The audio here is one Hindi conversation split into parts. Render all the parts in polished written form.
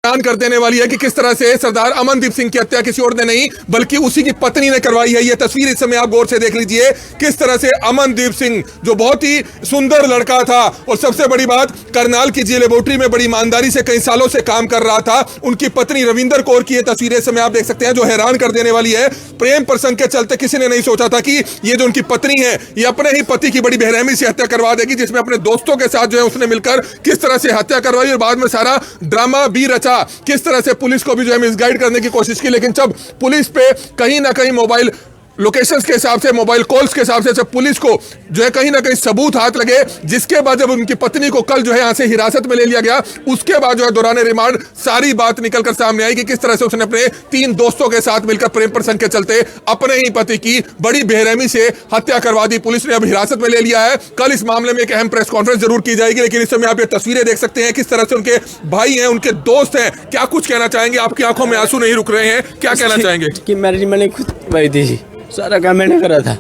हैरान कर देने वाली है कि किस तरह से सरदार अमनदीप सिंह की हत्या किसी और ने नहीं बल्कि उसी की पत्नी ने करवाई है। यह तस्वीर इस समय आप गौर से देख लीजिए किस तरह से अमनदीप सिंह जो बहुत ही सुंदर लड़का था और सबसे बड़ी बात करनाल की जी लेबोरेटरी में बड़ी ईमानदारी से कई सालों से काम कर रहा था, उनकी पत्नी रविंदर कौर की यह तस्वीरें इस समय आप देख सकते हैं जो हैरान कर देने वाली है। प्रेम प्रसंग के चलते किसी ने नहीं सोचा था कि ये जो उनकी पत्नी है ये अपने ही पति की बड़ी बेरहमी से हत्या करवा देगी, जिसमें अपने दोस्तों के साथ जो है उसने मिलकर किस तरह से हत्या करवाई और बाद में सारा ड्रामा भी रचा। किस तरह से पुलिस को भी जो है मिसगाइड करने की कोशिश की, लेकिन जब पुलिस पे कहीं ना कहीं मोबाइल लोकेशंस के हिसाब से मोबाइल कॉल्स के हिसाब से जब पुलिस को जो है कहीं ना कहीं सबूत हाथ लगे, जिसके बाद जब उनकी पत्नी को कल जो है यहां से हिरासत में ले लिया गया, उसके बाद जो है दौरान रिमांड सारी बात निकलकर सामने आई कि किस तरह से उसने अपने 3 दोस्तों के साथ मिलकर प्रेम प्रसंग के चलते अपने ही पति की बड़ी बेरहमी से हत्या करवा दी। पुलिस ने अब हिरासत में ले लिया है। कल इस मामले में एक अहम प्रेस कॉन्फ्रेंस जरूर की जाएगी, लेकिन इस समय आप ये तस्वीरें देख सकते हैं किस तरह से उनके भाई हैं, उनके दोस्त हैं, क्या कुछ कहना चाहेंगे? आपकी आंखों में आंसू नहीं रुक रहे हैं, क्या कहना चाहेंगे? कि मैंने खुद भाई थी, सारा काम मैंने करा था,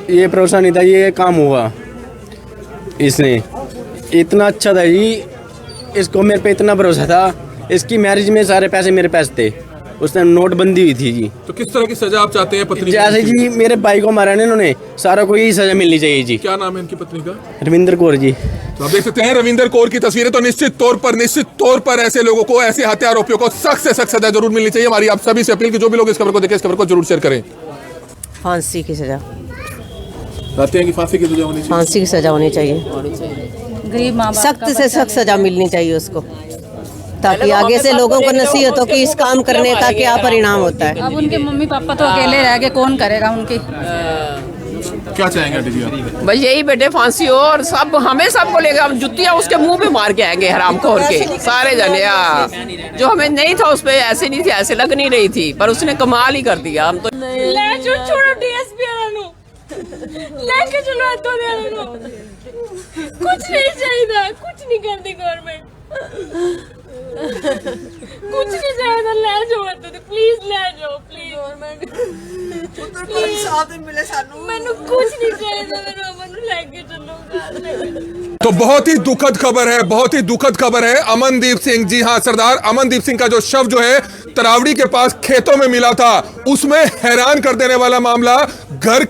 ये भरोसा नहीं था ये काम हुआ। इसने इतना अच्छा था जी, इसको मेरे पे इतना भरोसा था। इसकी मैरिज में सारे पैसे मेरे पास थे, उसने नोटबंदी हुई थी जी। तो किस तरह की सजा आप चाहते हैं पत्नी? जैसे जी मेरे भाई को मारा है इन्होंने, सारा को यही सजा मिलनी चाहिए जी। क्या नाम है इनकी पत्नी का? रविंदर कौर जी। तो आप देख सकते हैं रविंदर कौर की तस्वीरें। तो निश्चित तौर पर ऐसे लोगों को, ऐसे हत्या आरोपियों को सख्त से सख्त सजा जरूर मिलनी चाहिए। हमारी आप सभी से अपील कि जो भी लोग इस खबर को देखें, इस खबर को जरूर शेयर करें। फांसी की सजा, चाहते हैं कि फांसी की सजा होनी चाहिए? फांसी की सजा होनी चाहिए, गरीब माँ बाप सख्त से सख्त सजा मिलनी चाहिए उसको, ताकि आगे से लोगों को नसीहत हो कि इस काम करने का क्या परिणाम होता है। अब उनके मम्मी पापा तो अकेले रह गए, कौन करेगा उनकी? क्या चाहेंगे आंटी जी आप? भाई यही बेटे फांसी हो और सब हमें सबको लेकर हम जुतियाँ उसके मुंह पे मार के आएंगे हराम खोर के सारे जने। जो हमें नहीं था उस पे ऐसे नहीं थी, ऐसे लग नहीं रही थी, पर उसने कमाल ही कर दिया। हम तो छोड़ो डीएसपी लेके चलो कुछ नहीं चाहिए, कुछ नहीं करती गवर्नमेंट, कुछ नहीं चाहिए, ले जाओ प्लीज, ले जाओ प्लीज गवर्नमेंट, मिले सानू मैनू कुछ नहीं चाहिए, मेरे अमन नू लेके चलो। तो बहुत ही दुखद खबर है, बहुत ही दुखद खबर है। अमनदीप सिंह, जी हाँ, सरदार अमनदीप सिंह का जो शव जो है तरावड़ी के पास खेतों में मिला था, उसमें हैरान कर देने वाला मामला, घर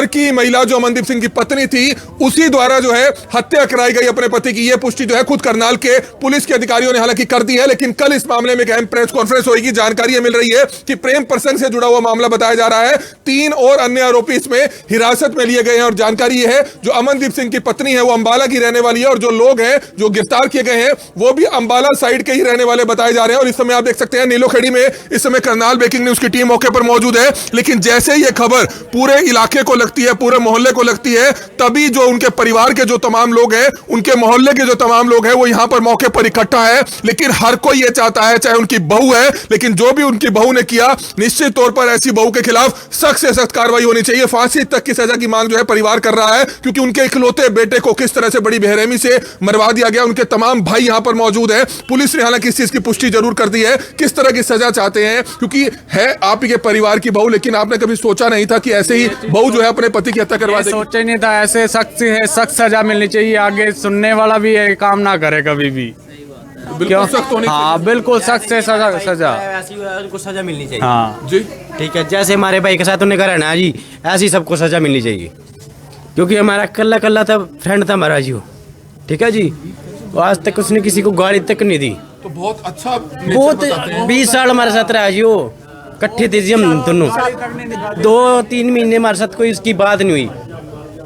की महिला जो अमनदीप सिंह की पत्नी थी उसी द्वारा जो है हत्या कराई गई अपने पति की। यह पुष्टि जो है खुद करनाल के पुलिस के अधिकारियों ने हालांकि कर दी है, लेकिन कल इस मामले में एक अहम प्रेस कॉन्फ्रेंस होगी। जानकारी मिल रही है कि प्रेम प्रसंग से जुड़ा हुआ मामला बताया जा रहा है। 3 और अन्य आरोपी इसमें हिरासत में लिए गए हैं और जानकारी यह है जो अमनदीप सिंह की पत्नी है वो अंबाला की रहने वाली है और जो लोग हैं जो गिरफ्तार किए गए हैं वो भी अंबाला साइड के ही रहने वाले बताए जा रहे हैं। और इस समय आप देख सकते हैं नीलोखेड़ी में इस समय करनाल ब्रेकिंग न्यूज की टीम मौके पर मौजूद है, लेकिन जैसे ये खबर पूरे इलाके को लगती है, पूरे मोहल्ले को लगती है, तभी जो उनके परिवार के जो तमाम लोग हैं, उनके मोहल्ले के जो तमाम लोग हैं वो यहां पर मौके पर इकट्ठा है। लेकिन हर कोई ये चाहता है, चाहे उनकी बहू है, लेकिन जो भी उनकी बहू ने किया, निश्चित तौर पर ऐसी बहू के खिलाफ सख्त से सख्त कार्रवाई होनी चाहिए। फांसी तक की सजा की मांग जो है परिवार कर रहा है, क्योंकि उनके इकलौते बेटे को किस तरह से बड़ी बेरहमी से मरवा दिया गया। उनके तमाम भाई यहां पर मौजूद है। पुलिस ने हालांकि इस चीज की पुष्टि जरूर कर दी है। किस तरह की सजा चाहते हैं, क्योंकि है आप ही के परिवार की बहू, लेकिन आपने कभी सोचा नहीं था कि ऐसे ही बहू जो है अपने पति की हत्या करवा देगी? सोचा ही नहीं था, ऐसे सख्त सजा मिलनी चाहिए। आगे सुनने वाला भी ये काम ना करे कभी भी। बिल्कुल सख्त होनी चाहिए। हाँ बिल्कुल सख्त से सजा ऐसी उनको सजा मिलनी चाहिए। हाँ जी ठीक है, जैसे हमारे भाई के साथ उन्हें करा ना जी, ऐसी सबको सजा मिलनी चाहिए, क्योंकि हमारा कल्ला था, फ्रेंड था हमारा जी वो। ठीक है जी, आज तक उसने किसी को गाली तक नहीं दी। तो बहुत अच्छा, बहुत 20 साल हमारे साथ रहा जी वो, इकट्ठे थे जी हम दोनों। 2-3 महीने हमारे साथ कोई उसकी बात नहीं हुई,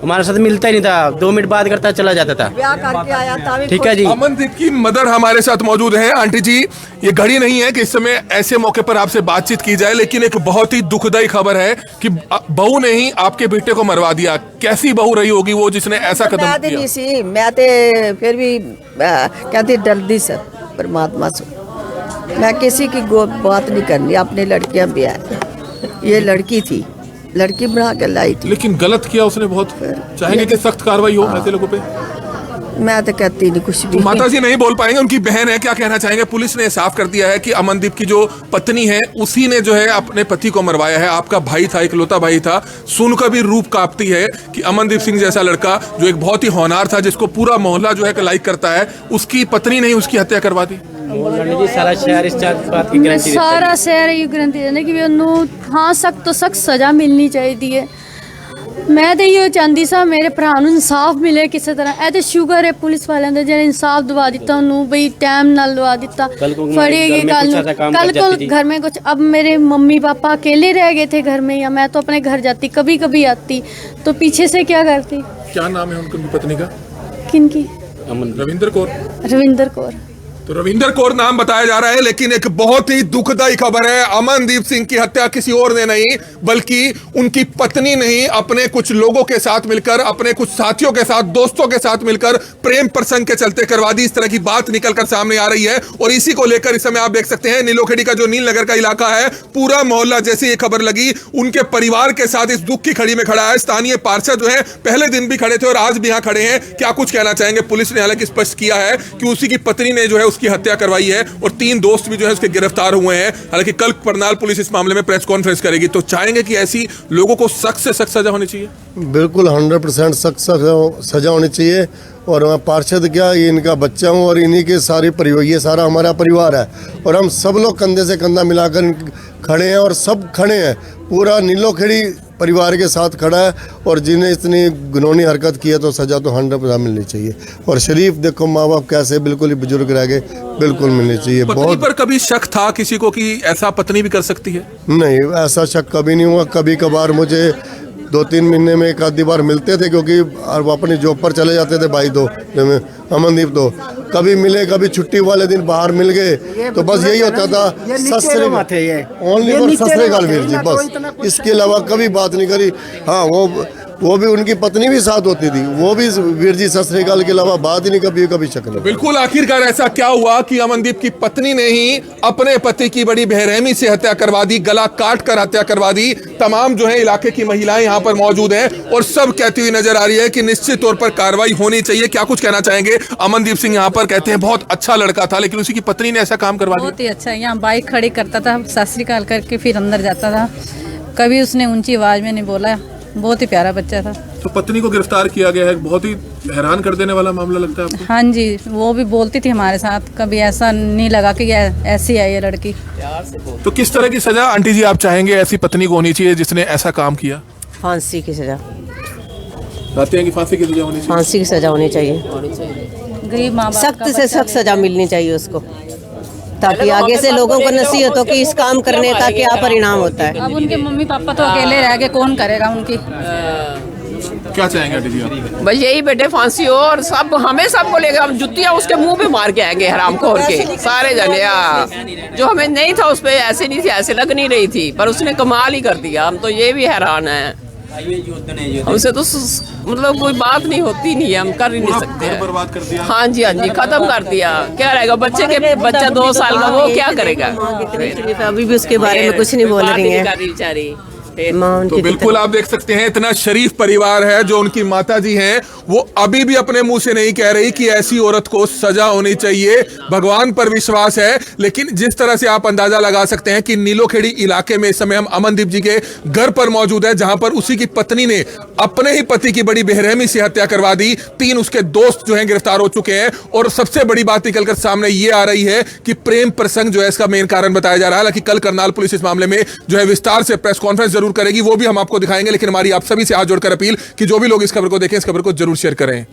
हमारे साथ मिलता ही नहीं था, 2 मिनट बात करता चला जाता था। ब्याह करके आया था। ठीक है जी। अमनदीप की मदर हमारे साथ मौजूद है। आंटी जी, ये घड़ी नहीं है कि इस समय ऐसे मौके पर आपसे बातचीत की जाए, लेकिन एक बहुत ही दुखदाई खबर है कि बहू ने ही आपके बेटे को मरवा दिया। कैसी बहू रही होगी वो जिसने ऐसा कदम किया? नहीं सी, मैं तो फिर भी कहती डरदी सर परमात्मा से, मैं किसी की बात नहीं करनी, अपनी लड़कियां भी है, ये लड़की थी, लड़की बना के लाई थी। लेकिन गलत किया उसने बहुत। चाहेंगे कि सख्त कार्रवाई हो ऐसे लोगों पे? मैं तो कहती नहीं कुछ भी। माता जी नहीं बोल पाएंगे, उनकी बहन है, क्या कहना चाहेंगे? पुलिस ने साफ कर दिया है कि अमनदीप की जो पत्नी है उसी ने जो है अपने पति को मरवाया है। आपका भाई था, इकलौता भाई था। सुनकर भी रूप कांपती है कि अमनदीप सिंह जैसा लड़का जो एक बहुत ही होनहार था, जिसको पूरा मोहल्ला जो है लाइक करता है, उसकी पत्नी ने ही उसकी हत्या करवा दी। मोहल्ला जी सारा शहर इस बात की गारंटी देता है। सारा शहर ये गारंटी देना कि भी ਉਹਨੂੰ ਹਾਂ सख्त तो सख्त सज़ा मिलनी चाहिए है। मैं तो ये चाहती सा मेरे भरा ਨੂੰ इंसाफ मिले किसी तरह। ਇਹ ਤੇ ਸ਼ੂਗਰ ਹੈ ਪੁਲਿਸ ਵਾਲਿਆਂ ਦਾ ਜਿਹੜੇ इंसाफ दवा दिता ਉਹਨੂੰ ਬਈ टाइम नाल दवा दिता फड़ेगी कल को घर में कुछ। अब मेरे मम्मी पापा अकेले रह गए थे घर में, या मैं तो अपने घर जाती कभी कभी आती तो पीछे से क्या करती। क्या नाम है उनकी पत्नी का? किनकी? रविंदर कौर। रविंदर कौर। तो रविंदर कौर नाम बताया जा रहा है, लेकिन एक बहुत ही दुखदायी खबर है। अमनदीप सिंह की हत्या किसी और ने नहीं बल्कि उनकी पत्नी ने ही अपने कुछ लोगों के साथ मिलकर, अपने कुछ साथियों के साथ, दोस्तों के साथ मिलकर प्रेम प्रसंग के चलते करवा दी। इस तरह की बात निकलकर सामने आ रही है और इसी को लेकर इस समय आप देख सकते हैं नीलोखेड़ी का जो नील नगर का इलाका है, पूरा मोहल्ला जैसे ये खबर लगी उनके परिवार के साथ इस दुख की खड़ी में खड़ा है। स्थानीय पार्षद जो है पहले दिन भी खड़े थे और आज भी यहाँ खड़े हैं। क्या कुछ कहना चाहेंगे? पुलिस ने हालांकि स्पष्ट किया है कि उसी की पत्नी ने जो है उसकी हत्या करवाई है और 3 दोस्त भी जो है उसके गिरफ्तार हुए हैं। हालांकि कल करनाल पुलिस इस मामले में प्रेस कॉन्फ्रेंस करेगी। तो चाहेंगे कि ऐसी लोगों को सख्त से सख्त सजा होनी चाहिए। बिल्कुल 100% सख्त सजा होनी चाहिए। और मैं पार्षद क्या, ये इनका बच्चा हूँ और इन्हीं के सारे परिवार, ये सारा हमारा परिवार है और हम सब लोग कंधे से कंधा मिलाकर खड़े हैं और सब खड़े हैं। पूरा नीलोखेड़ी परिवार के साथ खड़ा है और जिन्हें इतनी घिनौनी हरकत की है तो सज़ा तो 100% मिलनी चाहिए। और शरीफ देखो माँ बाप कैसे बिल्कुल ही बुजुर्ग रह गए, बिल्कुल मिलनी चाहिए। पत्नी पर कभी शक था किसी को कि ऐसा पत्नी भी कर सकती है? नहीं, ऐसा शक कभी नहीं हुआ। कभी कभार मुझे 2-3 महीने में एक आधी बार मिलते थे क्योंकि वो अपनी जॉब पर चले जाते थे भाई दो अमनदीप दो। कभी मिले, कभी छुट्टी वाले दिन बाहर मिल गए तो बस यही होता था ओनली फॉर ससुराल वीर जी, बस इसके अलावा कभी बात नहीं करी। हाँ, वो भी उनकी पत्नी भी साथ होती थी, वो भी वीर जी ससुराल के अलावा बात ही नहीं कभी शक नहीं। बिल्कुल, आखिरकार ऐसा क्या हुआ कि अमनदीप की पत्नी ने ही अपने पति की बड़ी बेरहमी से हत्या करवा दी, गला काट कर हत्या करवा दी। तमाम जो है इलाके की महिलाएं यहाँ पर मौजूद हैं और सब कहती हुई नजर आ रही है कि निश्चित तौर पर कार्रवाई होनी चाहिए। क्या कुछ कहना चाहेंगे? अमनदीप सिंह यहाँ पर कहते हैं बहुत अच्छा लड़का था लेकिन उसी की पत्नी ने ऐसा काम करवा दिया। बहुत ही अच्छा, यहाँ बाइक खड़ी करता था, सत श्री अकाल करके फिर अंदर जाता था, कभी उसने ऊंची आवाज में नहीं बोला। बहुत ही प्यारा बच्चा था। तो पत्नी को गिरफ्तार किया गया है, बहुत ही हैरान कर देने वाला मामला लगता है आपको? हाँ जी, वो भी बोलती थी हमारे साथ, कभी ऐसा नहीं लगा कि ऐसी है ये लड़की। तो किस तरह की सजा आंटी जी आप चाहेंगे ऐसी पत्नी को होनी चाहिए जिसने ऐसा काम किया? फांसी की सजा। कहते हैं कि फांसी की सजा होनी चाहिए। फांसी की सजा होनी चाहिए, गरीब माँ बाप सख्त से सख्त सजा मिलनी चाहिए उसको, ताकि आगे से लोगों को नसीहत हो कि इस काम करने का क्या परिणाम होता है। अब उनके मम्मी पापा तो अकेले रह गए, कौन करेगा उनकी। क्या चाहेंगे आंटी जी आप? बस यही बेटे फांसी हो और सब हमें सबको लेकर हम जुतियाँ उसके मुंह पे मार के आएंगे हरामखोर के सारे जने। जो हमें नहीं था उस पर ऐसे नहीं थी, ऐसे लग नहीं रही थी, पर उसने कमाल ही कर दिया। हम तो ये भी हैरान हैं, हमसे तो मतलब कोई बात नहीं होती नहीं है, हम कर ही नहीं सकते हैं। बर्बाद कर दिया। हाँ जी, हाँ जी, खत्म कर दिया। क्या रहेगा बच्चा 2 साल का, वो क्या करेगा? अभी भी उसके बारे में कुछ नहीं बोल रही है बेचारी। तो बिल्कुल आप देख सकते हैं इतना शरीफ परिवार है। जो उनकी माता जी हैं वो अभी भी अपने मुंह से नहीं कह रही कि ऐसी औरत को सजा होनी चाहिए। भगवान पर विश्वास है, लेकिन जिस तरह से आप अंदाजा लगा सकते हैं कि नीलोखेड़ी इलाके में इस समय हम अमनदीप जी के घर पर मौजूद है, जहां पर उसी की पत्नी ने अपने ही पति की बड़ी बेरहमी से हत्या करवा दी। 3 उसके दोस्त जो हैं गिरफ्तार हो चुके हैं और सबसे बड़ी बात निकलकर सामने ये आ रही है कि प्रेम प्रसंग जो है इसका मेन कारण बताया जा रहा है। हालांकि कल करनाल पुलिस इस मामले में जो है विस्तार से प्रेस कॉन्फ्रेंस करेगी, वो भी हम आपको दिखाएंगे। लेकिन हमारी आप सभी से हाथ जोड़कर अपील कि जो भी लोग इस खबर को देखें, इस खबर को जरूर शेयर करें।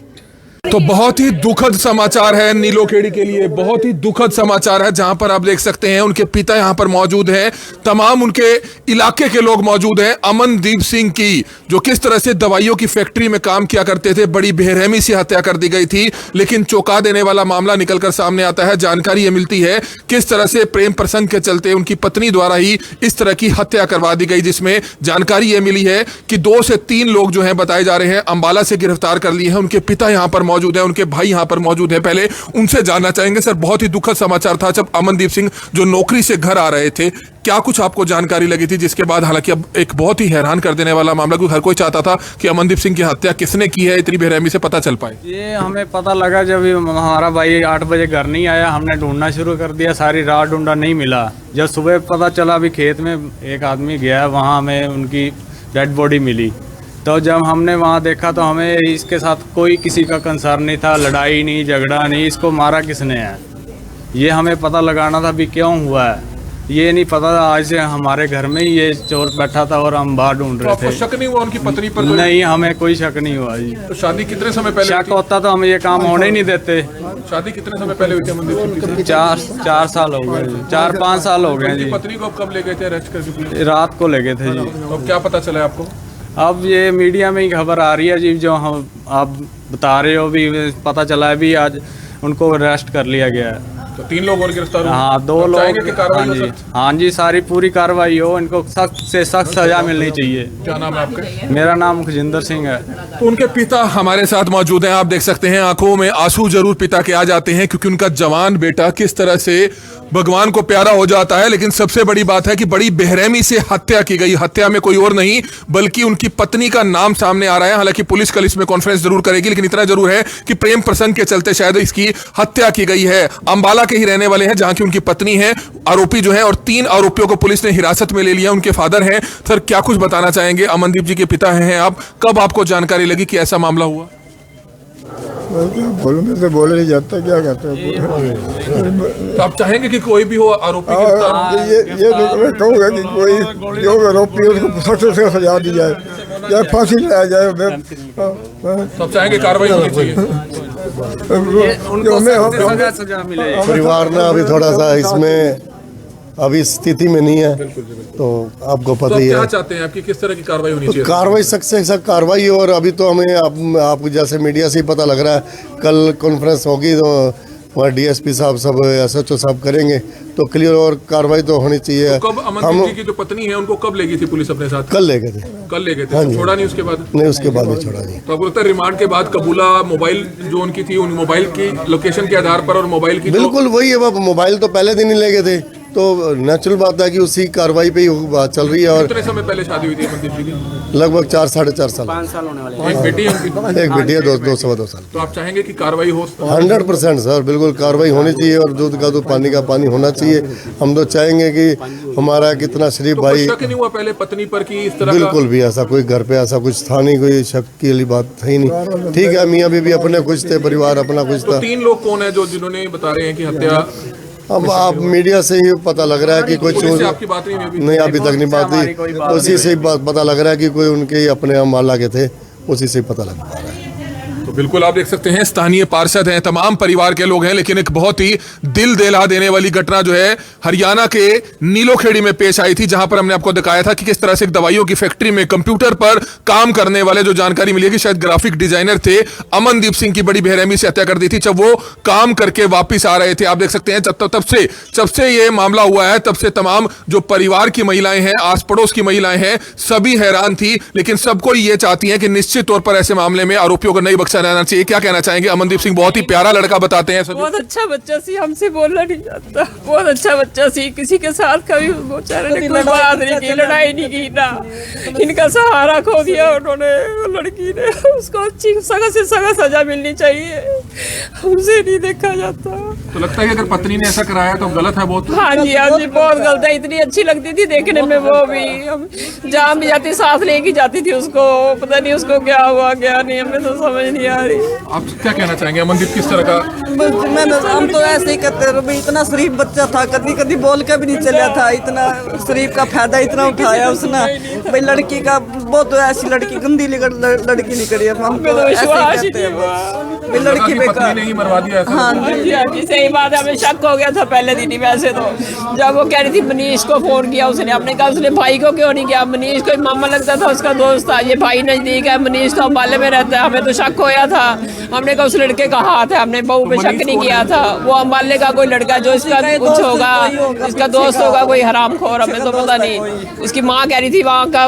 तो बहुत ही दुखद समाचार है नीलोखेड़ी के लिए, बहुत ही दुखद समाचार है, जहां पर आप देख सकते हैं उनके पिता यहां पर मौजूद हैं, तमाम उनके इलाके के लोग मौजूद हैं। अमनदीप सिंह की जो किस तरह से दवाइयों की फैक्ट्री में काम किया करते थे, बड़ी बेरहमी से हत्या कर दी गई थी। लेकिन चौंका देने वाला मामला निकलकर सामने आता है। जानकारी यह मिलती है किस तरह से प्रेम प्रसंग के चलते उनकी पत्नी द्वारा ही इस तरह की हत्या करवा दी गई, जिसमें जानकारी यह मिली है कि 2 से 3 लोग जो है बताए जा रहे हैं अंबाला से गिरफ्तार कर लिए हैं। उनके पिता यहां पर मौजूद है, उनके भाई यहां पर मौजूद है। पहले उनसे जानना चाहेंगे। सर, बहुत ही दुखद समाचार था जब अमनदीप सिंह जो नौकरी से घर आ रहे थे, क्या कुछ आपको जानकारी लगी थी जिसके बाद, हालांकि अब एक बहुत ही हैरान कर देने वाला मामला, क्योंकि हर कोई चाहता था कि अमनदीप सिंह की हत्या किसने की है इतनी बेरहमी से पता चल पाए। ये हमें पता लगा जब हमारा भाई 8 बजे घर नहीं आया, हमने ढूंढना शुरू कर दिया, सारी रात ढूंढा, नहीं मिला। जब सुबह पता चला अभी खेत में एक आदमी गया, वहाँ हमें उनकी डेड बॉडी मिली। तो जब हमने वहाँ देखा तो हमें इसके साथ कोई किसी का कंसर्न नहीं था, लड़ाई नहीं, झगड़ा नहीं, इसको मारा किसने है। ये हमें पता लगाना था भी क्यों हुआ है, ये नहीं पता था। आज से हमारे घर में ही ये चोर बैठा था और हम बाहर ढूंढ तो रहे आपको थे। शक नहीं हुआ उनकी पत्नी पर? नहीं, हमें कोई शक नहीं हुआ जी। तो शादी कितने समय पहले शक होता तो हम ये काम होने ही नहीं देते। शादी कितने समय पहले हुई थी अमनदीप सिंह की? 4 साल हो गए, 4-5 साल हो गए जी। पत्नी को कब ले गए थे अरेस्ट करके पुलिस? रात को ले गए थे जी। तो अब क्या पता चला आपको? अब ये मीडिया में ही खबर आ रही है जी, जो हम आप बता रहे हो भी, पता चला है भी आज उनको अरेस्ट कर लिया गया है। तो 3 लोग और गिरफ्तार हुए? हाँ, 2 लोग। चाहेंगे कि कार्रवाई हाँ हो जी, सख्त? हाँ जी, सारी पूरी कार्रवाई हो, इनको सख्त से सख्त सजा मिलनी चाहिए। क्या नाम है आपका? मेरा नाम खजिंदर सिंह है। तो उनके पिता हमारे साथ मौजूद हैं। आप देख सकते हैं आंखों में आंसू जरूर पिता के आ जाते हैं, क्योंकि उनका जवान बेटा किस तरह से भगवान को प्यारा हो जाता है। लेकिन सबसे बड़ी बात है कि बड़ी बेरहमी से हत्या की गई। हत्या में कोई और नहीं बल्कि उनकी पत्नी का नाम सामने आ रहा है। हालांकि पुलिस कल इसमें कॉन्फ्रेंस जरूर करेगी, लेकिन इतना जरूर है कि प्रेम प्रसंग के चलते शायद इसकी हत्या की गई है। अंबाला के ही रहने वाले हैं, जहां की उनकी पत्नी है आरोपी जो है, और 3 आरोपियों को पुलिस ने हिरासत में ले लिया। उनके फादर हैं। सर, क्या कुछ बताना चाहेंगे? अमनदीप जी के पिता हैं आप, कब आपको जानकारी लगी कि ऐसा मामला हुआ? बोलने से बोले नहीं जाता, क्या कहते हैं। तो आप चाहेंगे कि कोई भी हो आरोपी ये मैं कहूँगा कि कोई जो आरोपी है उसको सख्त से सजा दी जाए या फांसी लगाया जाए। सब चाहेंगे कार्रवाई होनी चाहिए। सजा मिले। परिवार ना अभी थोड़ा सा इसमें अभी स्थिति में नहीं है, तो आपको पता ही क्या है। चाहते हैं आपकी किस तरह की कार्रवाई होनी चाहिए? कार्रवाई सख्त से सख्त कार्रवाई हो। और अभी तो हमें आपको जैसे मीडिया से ही पता लग रहा है, कल कॉन्फ्रेंस होगी तो वहाँ डीएसपी साहब सब एसएचओ साहब करेंगे, तो क्लियर और कार्रवाई तो होनी चाहिए। तो कब अमनदीप जी की जो पत्नी है उनको कब ले गई थी पुलिस अपने साथ? कल ले गए थे। कल ले गए थे? हाँ तो जी। छोड़ा नहीं उसके बाद? नहीं, उसके बाद नहीं छोड़ा जी। तो आपको लगता है रिमांड के बाद कबूला मोबाइल जो उनकी थी, उन मोबाइल की लोकेशन के आधार पर और मोबाइल की बिल्कुल वही है। वो मोबाइल तो पहले दिन ही ले गए थे, तो नेचुरल बात है कि उसी कार्रवाई पे ही बात चल रही है। और कितने समय पहले शादी हुई थी अमनदीप जी की? लगभग 4-4.5 साल। 5 साल होने वाले। एक बेटी है उनकी? एक बेटी है, 2 साल। तो आप चाहेंगे कि कार्रवाई हो? 100% सर, बिल्कुल कार्रवाई होनी चाहिए। और दूध का दूध, पानी का पानी होना चाहिए। हम तो चाहेंगे कि हमारा कितना शरीफ तो भाई। शक नहीं हुआ पहले पत्नी पर कि इस तरह बिल्कुल भी ऐसा कोई घर पे ऐसा कुछ था नहीं, कोई शक की वाली बात है ही नहीं। ठीक है, मियाँ बीवी अपने खुश थे, परिवार अपना खुश तो था। 3 लोग कौन है जो जिन्होंने बता रहे हैं कि हत्या? अब आप मीडिया से ही पता लग रहा है कि कोई पुलिस से आपकी बात नहीं हुई अभी? नहीं, अभी तक नहीं बात हुई। उसी से ही पता लग रहा है कि कोई उनके अपने अम्बाला के थे, उसी से ही पता लग पा रहा है। तो बिल्कुल आप देख सकते हैं स्थानीय पार्षद हैं, तमाम परिवार के लोग हैं, लेकिन एक बहुत ही दिल दहला देने वाली घटना जो है हरियाणा के नीलोखेड़ी में पेश आई थी, जहां पर हमने आपको दिखाया था कि किस तरह से एक दवाइयों की फैक्ट्री में कंप्यूटर पर काम करने वाले जो जानकारी मिली है कि शायद ग्राफिक डिजाइनर थे, अमनदीप सिंह की बड़ी बेरहमी से हत्या कर दी थी जब वो काम करके वापिस आ रहे थे। आप देख सकते हैं तब से ये मामला हुआ है, तब से तमाम जो परिवार की महिलाएं हैं, आस पड़ोस की महिलाएं हैं, सभी हैरान थी। लेकिन सबको ये चाहती हैं कि निश्चित तौर पर ऐसे मामले में आरोपियों को नहीं बख्शा जाना चाहिए। क्या कहना चाहेंगे? अमनदीप सिंह बहुत ही प्यारा लड़का बताते हैं। बहुत अच्छा बच्चा सी, हमसे बोलना नहीं जाता। बहुत अच्छा बच्चा सी, किसी के साथ कभी बेचारे ने कोई बात नहीं की, लड़ाई नहीं की ना। इनका सहारा खो दिया उन्होंने, लड़की ने। उसको अच्छी सख्त से सख्त सजा मिलनी चाहिए, हमसे नहीं देखा जाता। तो लगता है कि अगर पत्नी ने ऐसा कराया तो गलत है बहुत? हाँ जी, हाँ जी, बहुत गलत है। इतनी अच्छी लगती थी देखने में, वो भी हम जहाँ भी जाती साथ लेके जाती थी उसको। पता नहीं उसको क्या हुआ क्या नहीं, हमें तो समझ नहीं आ रही। आप क्या कहना चाहेंगे? अमनदीप किस तरर का? हम तो ऐसे ही कहते रहे, इतना शरीफ बच्चा था, कभी कभी बोल के भी नहीं चला था। इतना शरीफ का फायदा इतना उठाया उसने। भाई लड़की का बहुत ऐसी लड़की गंदी लड़की नहीं करी। हम तो ऐसे ही कहते हैं, लड़की बेकार नहीं मरवा दिया। हाँ जी, सही बात है। हमें शक हो गया था पहले दिन ही। वैसे तो जब वो कह रही थी, मनीष को फोन किया उसने, अपने कहा उसने भाई को क्यों नहीं किया? मनीष कोई मामा लगता था, उसका दोस्त था। ये भाई नजदीक है, मनीष तो अम्बाले में रहता है। हमें तो शक होया था, हमने कहा उस लड़के का हाथ है। हमने बहू पे शक नहीं किया था। वो अम्बाले का कोई लड़का जो इसका कुछ होगा, इसका दोस्त होगा कोई हरामखोर, हमें तो पता नहीं। इसकी माँ कह रही थी वहाँ का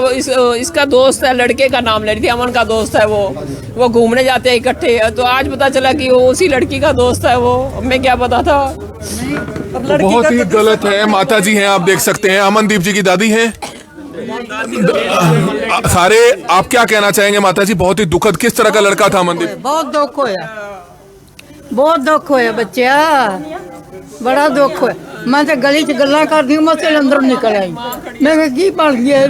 इसका दोस्त है, लड़के का नाम ले रही थी, अमन का दोस्त है वो घूमने जाते हैं इकट्ठे। तो आज पता चला कि वो उसी लड़की का दोस्त है। वो हमें क्या पता था। बहुत ही गलत है। माता जी हैं, आप देख सकते हैं, अमनदीप जी की दादी हैं सारे। आप क्या कहना चाहेंगे माता जी? बहुत ही दुखद, किस तरह का लड़का था अमनदीप? बहुत दुख होया, बहुत दुख होया बच्चा, बड़ा दुख होया। मैं तो गली च गल्लां करदी हूं, मैं ते अंदरों निकल आई। मैं कहा की बन गया,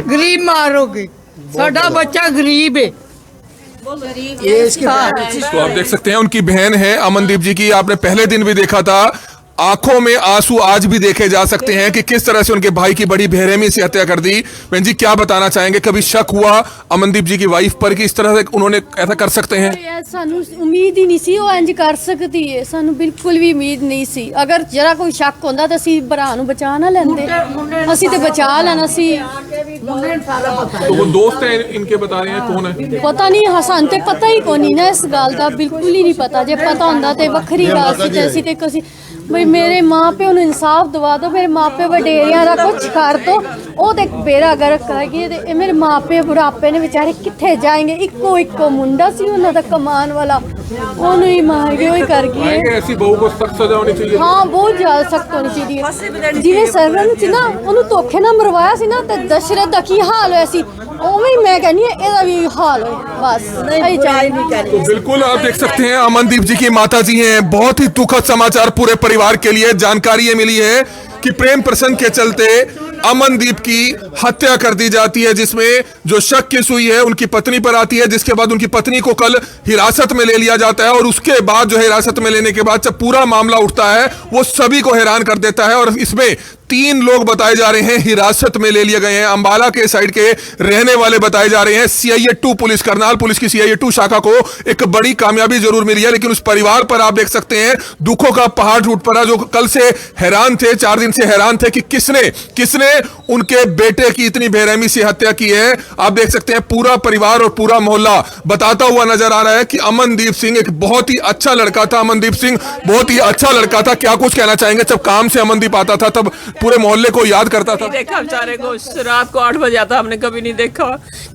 गरीब मार हो गई, साडा बच्चा गरीब है। तो आप देख सकते हैं उनकी बहन है अमनदीप जी की। आपने पहले दिन भी देखा था आंखों में आंसू आज भी देखे जा सकते हैं कि किस तरह से उनके भाई की बड़ी बेरहमी से हत्या कर दी। बहन जी, क्या बताना चाहेंगे? कभी शक हुआ अमनदीप जी की वाइफ पर कि इस तरह से उन्होंने ऐसा कर सकते हैं? ਸਾਨੂੰ ਉਮੀਦ ਹੀ ਨਹੀਂ ਸੀ ਉਹ ਇੰਜ ਕਰ ਸਕਦੀ ਹੈ। ਸਾਨੂੰ ਬਿਲਕੁਲ ਵੀ ਉਮੀਦ ਨਹੀਂ ਸੀ। ਅਗਰ ਜਰਾ ਕੋਈ ਸ਼ੱਕ ਹੁੰਦਾ ਤਾਂ ਅਸੀਂ ਭਰਾ ਨੂੰ ਬਚਾ ਨਾ ਲੈਂਦੇ। ਅਸੀਂ ਤੇ ਬਚਾ ਲੈਣਾ ਸੀ। तो वो दोस्त है इनके, बता रहे हैं कौन है? ਪਤਾ ਨਹੀਂ ਹਾਂ, ਸਾਨੂੰ ਤੇ ਪਤਾ ਹੀ ਕੋਈ ਨਹੀਂ ਨਾ ਇਸ ਗੱਲ ਦਾ, ਬਿਲਕੁਲ ਹੀ ਨਹੀਂ ਪਤਾ। ਜੇ ਪਤਾ ਹੁੰਦਾ ਤੇ ਵੱਖਰੀ ਗੱਲ ਸੀ ਤੇ ਅਸੀਂ ਤੇ ਕਿਸੇ ਬਈ ਮੇਰੇ ਮਾਂ ਪਿਓ ਨੂੰ ਇਨਸਾਫ ਦਵਾ ਦਿਓ। ਮੇਰੇ ਮਾਂ ਪਿਓ ਵਡੇਰਿਆਂ ਦਾ ਕੁਝ ਕਰ ਦੋ। ਉਹ ਤੇ ਬੇੜਾ ਗਰਕ ਕਰ ਗਏ ਤੇ ਇਹ ਮੇਰੇ ਮਾਂ ਪਿਓ ਬੁਢਾਪੇ ਨੇ ਵਿਚਾਰੇ ਕਿੱਥੇ ਜਾਣਗੇ। ਇੱਕੋ ਮੁੰਡਾ ਸੀ ਉਹਨਾਂ ਦਾ ਕਮਾਉਣ ਵਾਲਾ, ਉਹਨੂੰ ਹੀ ਮਾਰ ਗਏ, ਉਹ ਹੀ ਕਰ ਗਏ। ऐसी बहू को सख्त सजा होनी चाहिए। ਹਾਂ, ਬਹੁਤ ਜ਼ਿਆਦਾ ਸਖਤ ਹੋਣੀ ਚਾਹੀਦੀ ਹੈ। ਜਿਵੇਂ ਸਰਵਨ ਸੀ ਨਾ, ਉਹਨੂੰ ਧੋਖੇ ਨਾਲ ਮਰਵਾਇਆ ਸੀ ਨਾ ਤੇ ਦਸ਼ਰਥ ਦਾ ਕੀ ਹਾਲ ਹੋਇਆ ਸੀ, ਉਵੇਂ ਹੀ ਮੈਂ ਕਹਿੰਦੀ ਹਾਂ ਇਹਦਾ ਵੀ ਹਾਲ ਹੋਏ। बस नहीं चाहिए। तो बिल्कुल आप देख सकते हैं अमनदीप जी की माता जी हैं। बहुत ही दुखद समाचार पूरे परिवार के लिए। जानकारी ये मिली है कि प्रेम प्रसंग के चलते अमनदीप की हत्या कर दी जाती है, जिसमें जो शक की सुई है उनकी पत्नी पर आती है, जिसके बाद उनकी पत्नी को कल हिरासत में ले लिया जाता है। और उसके बाद जो हिरासत में लेने के बाद जब पूरा मामला उठता है वो सभी को हैरान कर देता है। और इसमें 3 लोग बताए जा रहे हैं हिरासत में ले लिए गए हैं। अंबाला के साइड के रहने वाले बताए जा रहे हैं। CIA 2 पुलिस, करनाल पुलिस की CIA 2 शाखा को एक बड़ी कामयाबी जरूर मिली है, लेकिन उस परिवार पर आप देख सकते हैं दुखों का पहाड़ टूट पड़ा, जो कल से हैरान थे, 4 दिन से हैरान थे कि किसने उनके बेटे की इतनी बेरहमी से हत्या की है। आप देख सकते हैं पूरा परिवार और पूरा मोहल्ला बताता हुआ नजर आ रहा है कि अमनदीप सिंह एक बहुत ही अच्छा लड़का था। अमनदीप सिंह बहुत ही अच्छा लड़का था। क्या कुछ कहना चाहेंगे? जब काम से अमनदीप आता था तब पूरे मोहल्ले को याद करता था। देखा बेचारे को, रात को 8 बजे आता, हमने कभी नहीं देखा।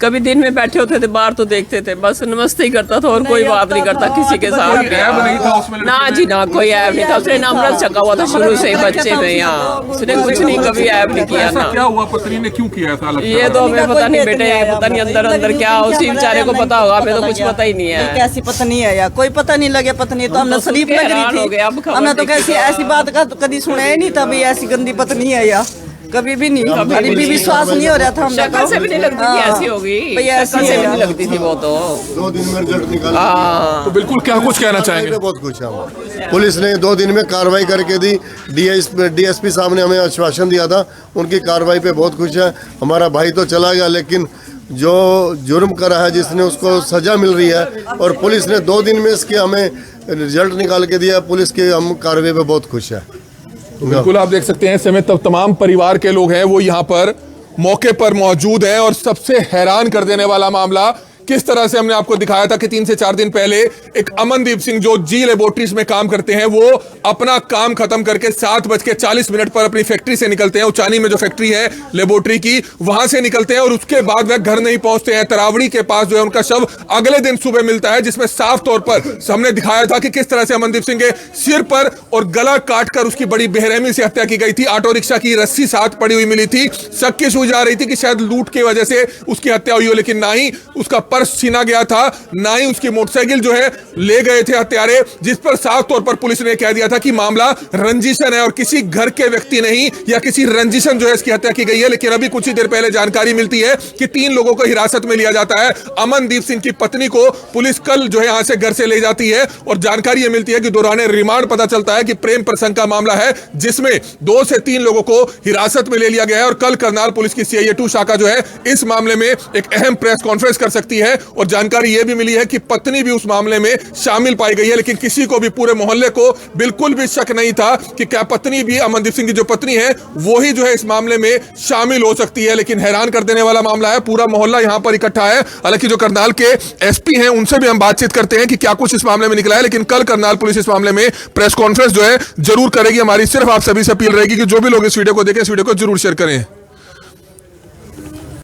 कभी दिन में बैठे होते थे बाहर तो देखते थे, बस नमस्ते ही करता था और कोई बात नहीं करता किसी के साथ। नहीं था उसमें? ना जी ना, कोई ऐप नहीं था। उसने नमरत चका हुआ था शुरू से ही बच्चे में। यहाँ उसने कुछ नहीं कभी ऐप नहीं किया ना। क्या हुआ? पत्नी ने क्यों किया ऐसा? ये तो हमें पता नहीं बेटे, पता नहीं अंदर क्या उसी बेचारे को पता होगा, हमें तो कुछ पता ही नहीं है। कैसी पत्नी है या कोई पता नहीं लगे पत्नी, तो हमने शरीफ लग रही थी। हमने तो कैसी ऐसी बात का कभी सुना ही नहीं था भाई ऐसी गंदी पत्नी है या कभी भी नहीं। अभी भी विश्वास नहीं हो रहा था। हम शक्ल से भी नहीं लगती थी ऐसी होगी, शक्ल से भी नहीं लगती थी वो तो। 2 दिन में रिजल्ट निकाला। तो बिल्कुल क्या कुछ कहना चाहेंगे? बहुत खुश है हम। पुलिस ने 2 दिन में कार्रवाई करके दी। DSP साहब ने हमें आश्वासन दिया था, उनकी कार्रवाई पे बहुत खुश है। हमारा भाई तो चला गया, लेकिन जो जुर्म करा है जिसने उसको सजा मिल रही है। और पुलिस ने 2 दिन में इसके हमें रिजल्ट निकाल के दिया। पुलिस के हम कार्रवाई पे बहुत खुश है। बिल्कुल आप देख सकते हैं समेत तमाम परिवार के लोग हैं वो यहाँ पर मौके पर मौजूद हैं। और सबसे हैरान कर देने वाला मामला किस तरह से हमने आपको दिखाया था कि 3 से 4 दिन पहले एक अमनदीप सिंह जो जी लेबोरेटरीज में काम करते हैं, वो अपना काम खत्म करके 7:40 पर अपनी फैक्ट्री से निकलते हैं। उचानी में जो फैक्ट्री है लेबोरेटरी की, वहां से निकलते हैं और उसके बाद वह घर नहीं पहुंचते हैं। तरावड़ी के पास जो है उनका शव अगले दिन सुबह मिलता है, जिसमें साफ तौर पर हमने दिखाया था कि किस तरह से अमनदीप सिंह के सिर पर और गला काटकर उसकी बड़ी बेरहमी से हत्या की गई थी। ऑटो रिक्शा की रस्सी साथ पड़ी हुई मिली थी। शक की सूझ आ रही थी कि शायद लूट की वजह से उसकी हत्या हुई हो, लेकिन ना ही उसका पर्स छीना गया था, ना ही उसकी मोटरसाइकिल जो है ले गए थे हत्यारे, जिस पर साफ तौर पर पुलिस ने कह दिया था कि मामला रंजिशन है और किसी घर के व्यक्ति नहीं या किसी रंजिशन जो है इसकी हत्या की गई है। लेकिन अभी कुछ ही देर पहले जानकारी मिलती है कि 3 लोगों को हिरासत में लिया जाता है। अमनदीप सिंह की पत्नी को पुलिस कल जो है यहां से घर से ले जाती है और जानकारी यह मिलती है कि दौरान रिमांड पता चलता है कि प्रेम प्रसंग का मामला है, जिसमें 2 से 3 लोगों को हिरासत में ले लिया गया है। और कल करनाल पुलिस की CIA 2 शाखा जो है इस मामले में एक अहम प्रेस कॉन्फ्रेंस कर सकती है। और जानकारी यह भी मिली है कि पत्नी भी उस मामले में शामिल पाई गई है, लेकिन किसी को भी, पूरे मोहल्ले को बिल्कुल भी शक नहीं था कि क्या पत्नी भी, अमनदीप सिंह की जो पत्नी है वो ही जो है इस मामले में शामिल हो सकती है। लेकिन हैरान कर देने वाला मामला है, पूरा मोहल्ला यहां पर इकट्ठा है। हालांकि जो करनाल के SP हैं उनसे भी हम बातचीत करते हैं कि क्या कुछ इस मामले में निकला है, लेकिन कल करनाल पुलिस इस मामले में प्रेस कॉन्फ्रेंस जो है जरूर करेगी। हमारी सिर्फ आप सभी से अपील रहेगी कि जो भी लोग इस वीडियो को देखें, इस वीडियो को जरूर शेयर करें।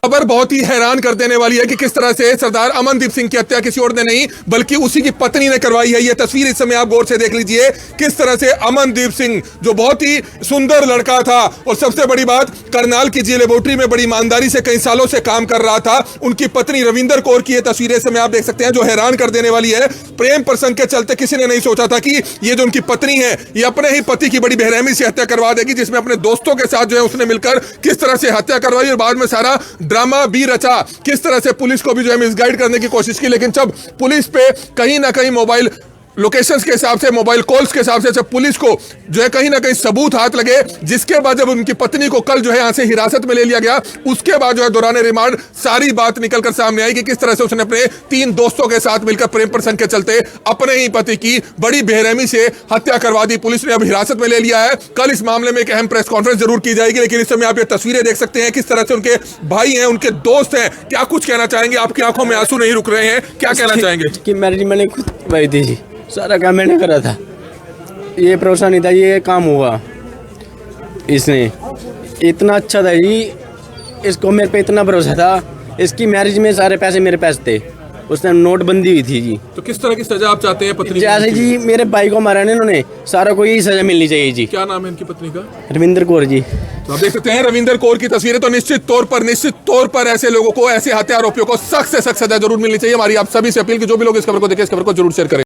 खबर बहुत ही हैरान कर देने वाली है कि किस तरह से सरदार अमनदीप सिंह की हत्या किसी और ने नहीं बल्कि उसी की पत्नी ने करवाई है। यह तस्वीर इस समय आप गौर से देख लीजिए, किस तरह से अमनदीप सिंह जो बहुत ही सुंदर लड़का था और सबसे बड़ी बात करनाल की जी लेबोरेटरी में बड़ी ईमानदारी से कई सालों से काम कर रहा था, उनकी पत्नी रविंदर कौर की यह तस्वीरें समय आप देख सकते हैं जो हैरान कर देने वाली है। प्रेम प्रसंग के चलते किसी ने नहीं सोचा था कि ये जो उनकी पत्नी है ये अपने ही पति की बड़ी बेरहमी से हत्या करवा देगी, जिसमें अपने दोस्तों के साथ जो है उसने मिलकर किस तरह से हत्या करवाई और बाद में सारा ड्रामा भी रचा। किस तरह से पुलिस को भी जो है मिसगाइड करने की कोशिश की, लेकिन जब पुलिस पे कहीं ना कहीं मोबाइल लोकेशंस के हिसाब से, मोबाइल कॉल्स के हिसाब से जब पुलिस को जो है कहीं ना कहीं सबूत हाथ लगे, जिसके बाद जब उनकी पत्नी को कल जो है यहां से हिरासत में ले लिया गया, उसके बाद जो है दौरान रिमांड सारी बात निकलकर सामने आई कि किस तरह से उसने अपने 3 दोस्तों के साथ मिलकर प्रेम प्रसंग के चलते अपने ही पति की बड़ी बेरहमी से हत्या करवा दी। पुलिस ने अब हिरासत में ले लिया है। कल इस मामले में एक अहम प्रेस कॉन्फ्रेंस जरूर की जाएगी, लेकिन इस समय आप ये तस्वीरें देख सकते हैं किस तरह से उनके भाई हैं, उनके दोस्त हैं। क्या कुछ कहना चाहेंगे? आपकी आंखों में आंसू नहीं रुक रहे हैं, क्या कहना चाहेंगे? कि मैंने खुद भाई थी जी, सारा काम मैंने करा था। ये भरोसा नहीं था ये काम हुआ। इसने इतना अच्छा था जी, इसको मेरे पे इतना भरोसा था। इसकी मैरिज में सारे पैसे मेरे पास थे, उसने नोटबंदी हुई थी जी। तो किस तरह की सजा आप चाहते हैं पत्नी? जैसे जी मेरे भाई को मारा है इन्होंने, सारा को यही सजा मिलनी चाहिए जी। क्या नाम है इनकी पत्नी का? रविंदर कौर जी। तो आप देख सकते हैं रविंदर कौर की तस्वीरें। तो निश्चित तौर पर ऐसे लोगों को, ऐसे हत्या आरोपियों को सख्त से सख्त सजा जरूर मिलनी चाहिए। हमारी आप सभी से अपील कि जो भी लोग इस खबर को देखें, इस खबर को जरूर शेयर करें।